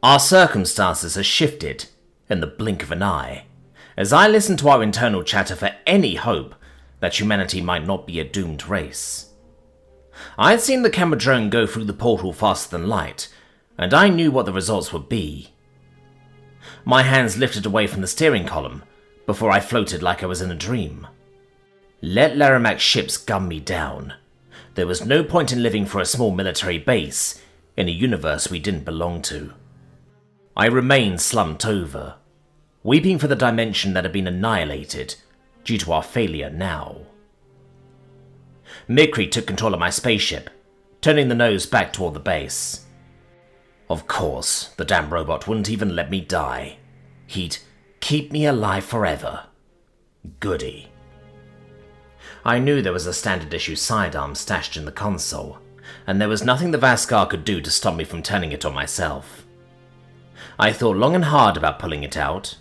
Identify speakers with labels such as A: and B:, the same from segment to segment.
A: Our circumstances have shifted in the blink of an eye, as I listened to our internal chatter for any hope that humanity might not be a doomed race. I had seen the camera drone go through the portal faster than light, and I knew what the results would be. My hands lifted away from the steering column before I floated like I was in a dream. Let Laramac's ships gun me down. There was no point in living for a small military base in a universe we didn't belong to. I remained slumped over, weeping for the dimension that had been annihilated due to our failure now. Mikri took control of my spaceship, turning the nose back toward the base. Of course, the damn robot wouldn't even let me die. He'd keep me alive forever. Goody. I knew there was a standard issue sidearm stashed in the console, and there was nothing the Vaskar could do to stop me from turning it on myself. I thought long and hard about pulling it out.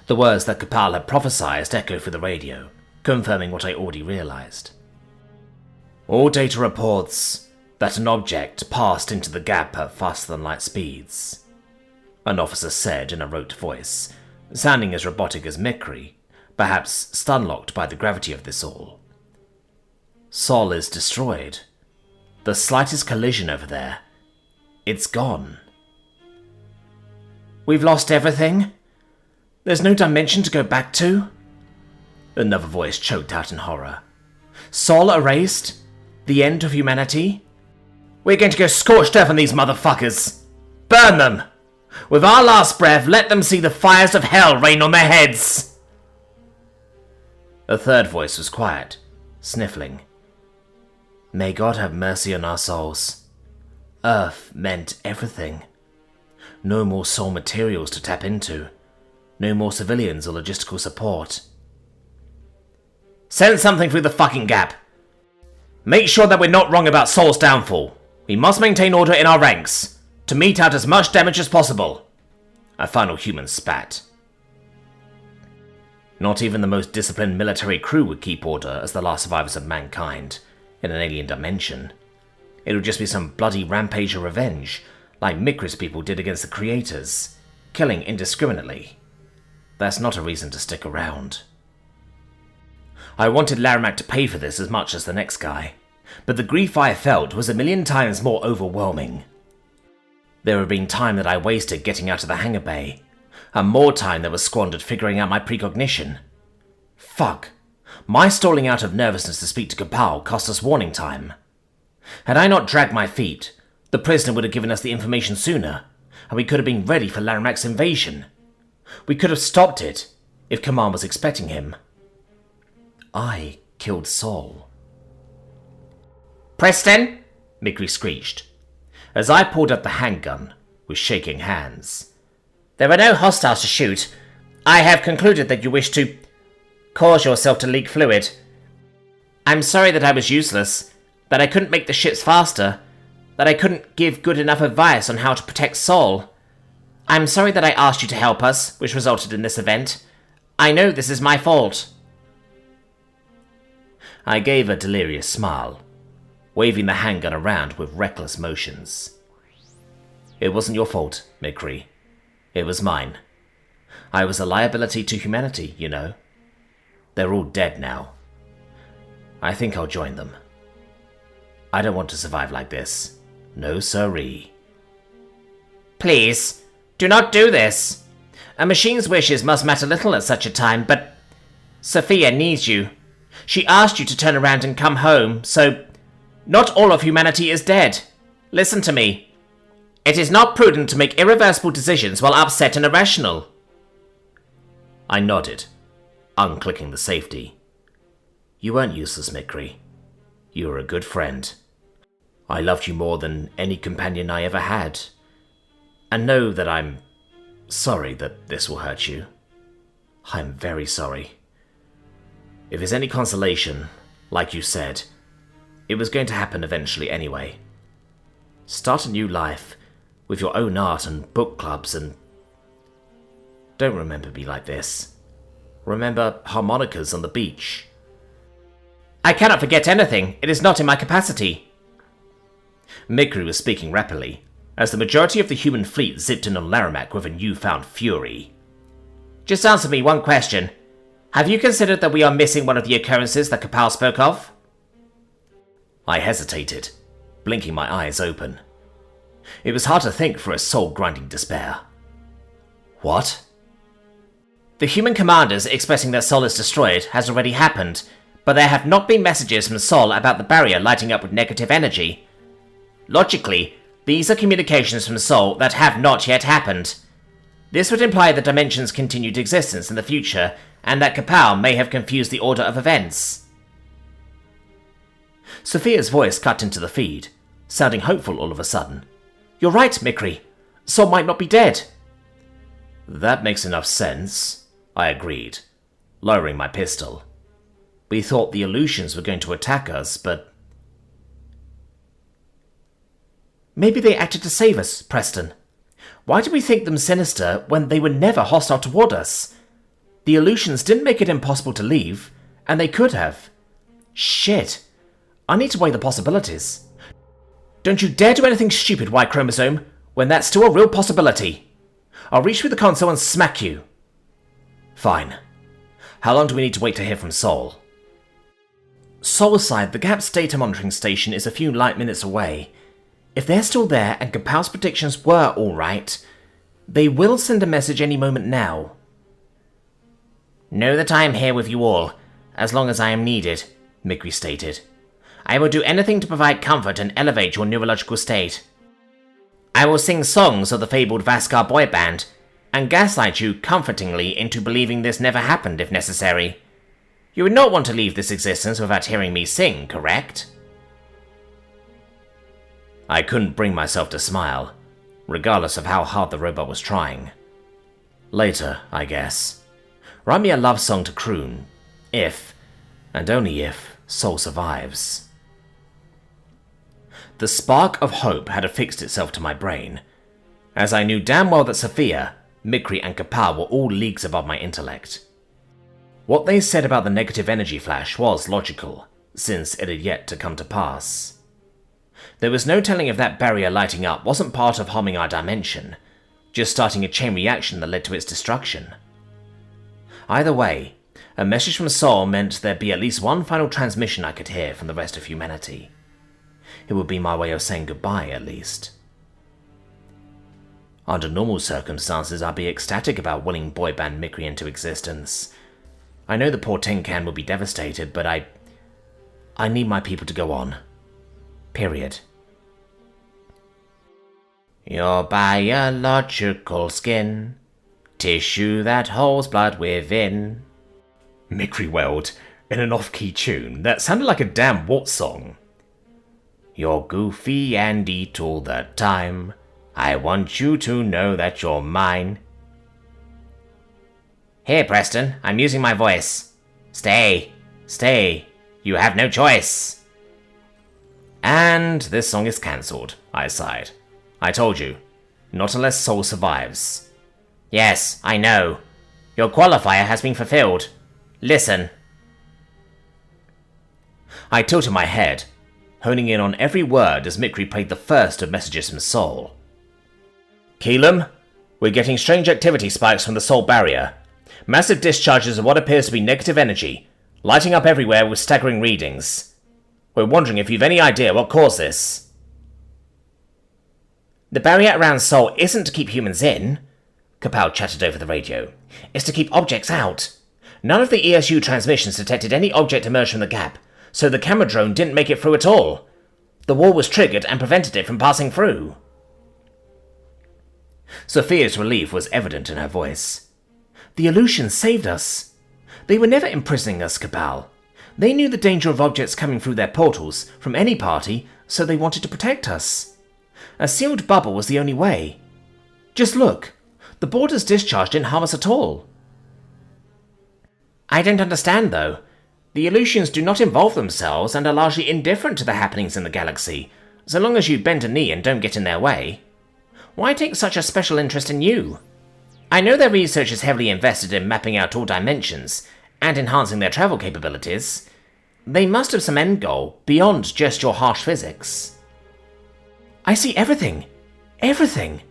A: The words that Kapal had prophesied echoed through the radio, confirming what I already realized. All data reports that an object passed into the gap at faster-than-light speeds, an officer said in a rote voice, sounding as robotic as Mikri, perhaps stunlocked by the gravity of this all. Sol is destroyed. The slightest collision over there, it's gone. We've lost everything? There's no dimension to go back to? Another voice choked out in horror. Sol erased? The end of humanity? We're going to go scorched earth on these motherfuckers! Burn them! With our last breath, let them see the fires of hell rain on their heads! A third voice was quiet, sniffling. May God have mercy on our souls. Earth meant everything. No more soul materials to tap into. No more civilians or logistical support. Send something through the fucking gap. Make sure that we're not wrong about Sol's downfall. We must maintain order in our ranks, to mete out as much damage as possible. A final human spat. Not even the most disciplined military crew would keep order as the last survivors of mankind in an alien dimension. It would just be some bloody rampage of revenge, like Mikri's people did against the creators, killing indiscriminately. That's not a reason to stick around. I wanted Laramac to pay for this as much as the next guy, but the grief I felt was 1,000,000 times more overwhelming. There had been time that I wasted getting out of the hangar bay, and more time that was squandered figuring out my precognition. Fuck. My stalling out of nervousness to speak to Kapal cost us warning time. Had I not dragged my feet, the prisoner would have given us the information sooner, and we could have been ready for Laramac's invasion. We could have stopped it, if Command was expecting him. I killed Sol. Preston! Mikri screeched, as I pulled up the handgun with shaking hands. There are no hostiles to shoot. I have concluded that you wish to cause yourself to leak fluid. I'm sorry that I was useless, that I couldn't make the ships faster, that I couldn't give good enough advice on how to protect Sol. I'm sorry that I asked you to help us, which resulted in this event. I know this is my fault. I gave a delirious smile, waving the handgun around with reckless motions. It wasn't your fault, Mikri. It was mine. I was a liability to humanity, you know. They're all dead now. I think I'll join them. I don't want to survive like this. No siree. Please, do not do this. A machine's wishes must matter little at such a time, but Sophia needs you. She asked you to turn around and come home, so not all of humanity is dead. Listen to me. It is not prudent to make irreversible decisions while upset and irrational. I nodded, unclicking the safety. You weren't useless, Mikri. You were a good friend. I loved you more than any companion I ever had. And know that I'm sorry that this will hurt you. I'm very sorry. If it's any consolation, like you said, it was going to happen eventually anyway. Start a new life, with your own art and book clubs, and don't remember me like this. Remember harmonicas on the beach. I cannot forget anything. It is not in my capacity. Mikri was speaking rapidly, as the majority of the human fleet zipped in on Laramec with a newfound fury. Just answer me one question. Have you considered that we are missing one of the occurrences that Kapal spoke of? I hesitated, blinking my eyes open. It was hard to think for a soul-grinding despair. What? The human commanders expressing that Sol is destroyed has already happened, but there have not been messages from Sol about the barrier lighting up with negative energy. Logically, these are communications from Sol that have not yet happened. This would imply the dimension's continued existence in the future, and that Kapal may have confused the order of events. Sophia's voice cut into the feed, sounding hopeful all of a sudden. You're right, Mikri. Sol might not be dead. That makes enough sense, I agreed, lowering my pistol. We thought the Aleutians were going to attack us, but... Maybe they acted to save us, Preston. Why did we think them sinister when they were never hostile toward us? The Aleutians didn't make it impossible to leave, and they could have. Shit. I need to weigh the possibilities. Don't you dare do anything stupid, Y chromosome, when that's still a real possibility. I'll reach through the console and smack you. Fine. How long do we need to wait to hear from Sol? Sol aside, the Gap's data monitoring station is a few light minutes away. If they're still there and Kapal's predictions were alright, they will send a message any moment now. Know that I am here with you all, as long as I am needed, Mikri stated. I will do anything to provide comfort and elevate your neurological state. I will sing songs of the fabled Vaskar boy band, and gaslight you comfortingly into believing this never happened if necessary. You would not want to leave this existence without hearing me sing, correct? I couldn't bring myself to smile, regardless of how hard the robot was trying. Later, I guess. Write me a love song to croon, if, and only if, Sol survives. The spark of hope had affixed itself to my brain, as I knew damn well that Sophia, Mikri and Kapal were all leagues above my intellect. What they said about the negative energy flash was logical, since it had yet to come to pass. There was no telling if that barrier lighting up wasn't part of harming our dimension, just starting a chain reaction that led to its destruction. Either way, a message from Sol meant there'd be at least one final transmission I could hear from the rest of humanity. It would be my way of saying goodbye, at least. Under normal circumstances, I'd be ecstatic about willing boy band Mikri into existence. I know the poor tin can will be devastated, but I need my people to go on. Period. Your biological skin, tissue that holds blood within. Mikri wailed, in an off-key tune that sounded like a damn what song. You're goofy and eat all the time. I want you to know that you're mine. Here, Preston, I'm using my voice. Stay. You have no choice. And this song is cancelled, I sighed. I told you, not unless Sol survives. Yes, I know. Your qualifier has been fulfilled. Listen. I tilted my head, honing in on every word as Mikri played the first of messages from Sol. Keelam, we're getting strange activity spikes from the Sol barrier. Massive discharges of what appears to be negative energy, lighting up everywhere with staggering readings. We're wondering if you've any idea what caused this. The barrier around Sol isn't to keep humans in, Kapal chattered over the radio. It's to keep objects out. None of the ESU transmissions detected any object emerge from the gap, so the camera drone didn't make it through at all. The wall was triggered and prevented it from passing through. Sophia's relief was evident in her voice. The Aleutians saved us. They were never imprisoning us, Kapal. They knew the danger of objects coming through their portals from any party, so they wanted to protect us. A sealed bubble was the only way. Just look. The border's discharge didn't harm us at all. I don't understand, though. The Aleutians do not involve themselves and are largely indifferent to the happenings in the galaxy, so long as you bend a knee and don't get in their way. Why take such a special interest in you? I know their research is heavily invested in mapping out all dimensions and enhancing their travel capabilities. They must have some end goal beyond just your harsh physics. I see everything. Everything.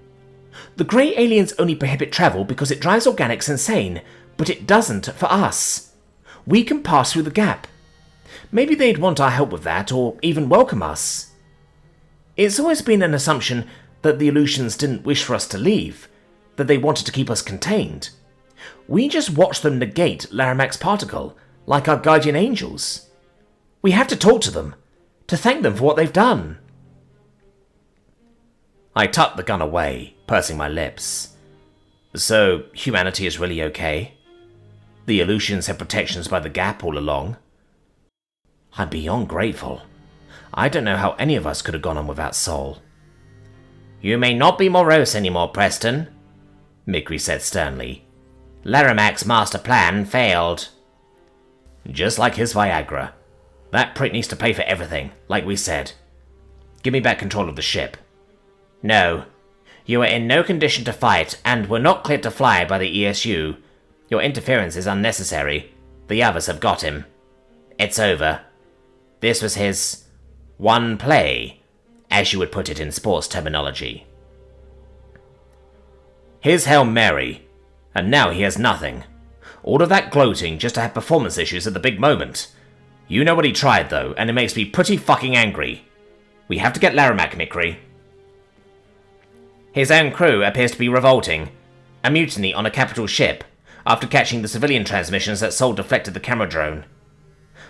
A: The grey aliens only prohibit travel because it drives organics insane, but it doesn't for us. We can pass through the gap. Maybe they'd want our help with that, or even welcome us. It's always been an assumption that the Aleutians didn't wish for us to leave, that they wanted to keep us contained. We just watch them negate Laramac's particle, like our guardian angels. We have to talk to them, to thank them for what they've done. I tucked the gun away, pursing my lips. So, humanity is really okay? The Aleutians had protections by the gap all along? I'm beyond grateful. I don't know how any of us could have gone on without Sol. You may not be morose anymore, Preston, Mickery said sternly. Laramac's master plan failed. Just like his Viagra. That prick needs to pay for everything, like we said. Give me back control of the ship. No. You are in no condition to fight, and were not cleared to fly by the ESU. Your interference is unnecessary. The others have got him. It's over. This was his one play, as you would put it in sports terminology. His Hail Mary, and now he has nothing. All of that gloating just to have performance issues at the big moment. You know what he tried, though, and it makes me pretty fucking angry. We have to get Laramac, Mickery. His own crew appears to be revolting. A mutiny on a capital ship, after catching the civilian transmissions that Sol deflected the camera drone.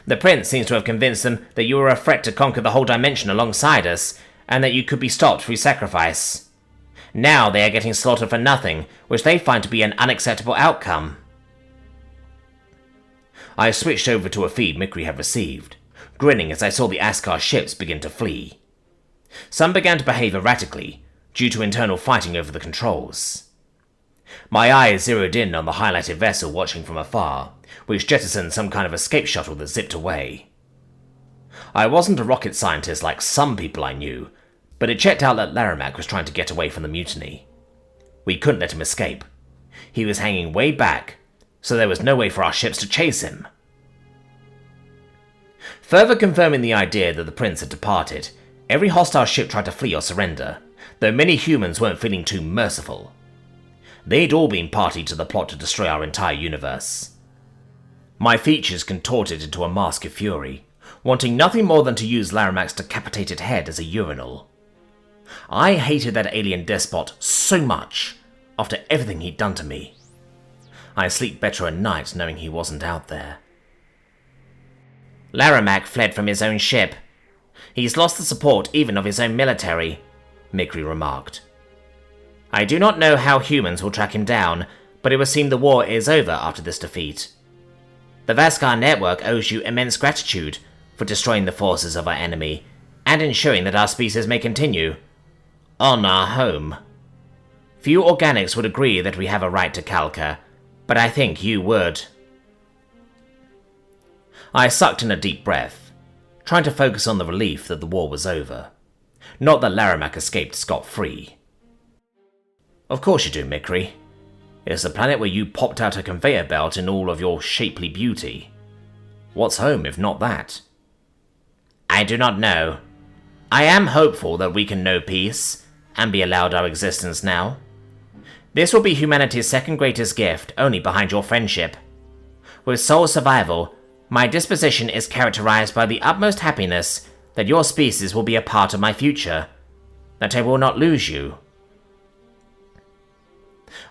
A: The Prince seems to have convinced them that you were a threat to conquer the whole dimension alongside us, and that you could be stopped through sacrifice. Now they are getting slaughtered for nothing, which they find to be an unacceptable outcome. I switched over to a feed Mickery had received, grinning as I saw the Askar ships begin to flee. Some began to behave erratically, due to internal fighting over the controls. My eyes zeroed in on the highlighted vessel watching from afar, which jettisoned some kind of escape shuttle that zipped away. I wasn't a rocket scientist like some people I knew, but it checked out that Laramac was trying to get away from the mutiny. We couldn't let him escape. He was hanging way back, so there was no way for our ships to chase him. Further confirming the idea that the Prince had departed, every hostile ship tried to flee or surrender, though many humans weren't feeling too merciful. They'd all been party to the plot to destroy our entire universe. My features contorted into a mask of fury, wanting nothing more than to use Laramac's decapitated head as a urinal. I hated that alien despot so much, after everything he'd done to me. I sleep better at night knowing he wasn't out there. Laramac fled from his own ship. He's lost the support even of his own military, Mickery remarked. I do not know how humans will track him down, but it would seem the war is over after this defeat. The Vaskar network owes you immense gratitude for destroying the forces of our enemy, and ensuring that our species may continue on our home. Few organics would agree that we have a right to Kalka, but I think you would. I sucked in a deep breath, trying to focus on the relief that the war was over. Not that Laramac escaped scot-free. Of course you do, Mickery. It's the planet where you popped out a conveyor belt in all of your shapely beauty. What's home if not that? I do not know. I am hopeful that we can know peace, and be allowed our existence now. This will be humanity's second greatest gift, only behind your friendship. With Sol's survival, my disposition is characterized by the utmost happiness that your species will be a part of my future, that I will not lose you.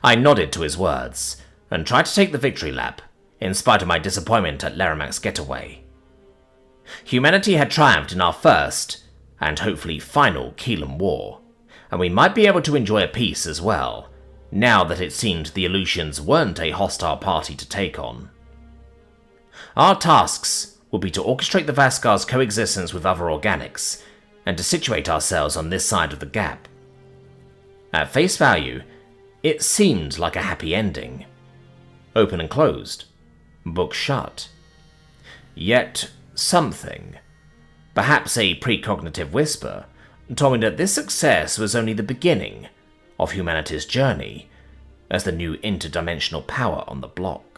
A: I nodded to his words, and tried to take the victory lap, in spite of my disappointment at Laramac's getaway. Humanity had triumphed in our first, and hopefully final, Keelan War, and we might be able to enjoy a peace as well, now that it seemed the Aleutians weren't a hostile party to take on. Our tasks would be to orchestrate the Vaskar's coexistence with other organics, and to situate ourselves on this side of the gap. At face value, it seemed like a happy ending. Open and closed. Book shut. Yet something, perhaps a precognitive whisper, told me that this success was only the beginning of humanity's journey as the new interdimensional power on the block.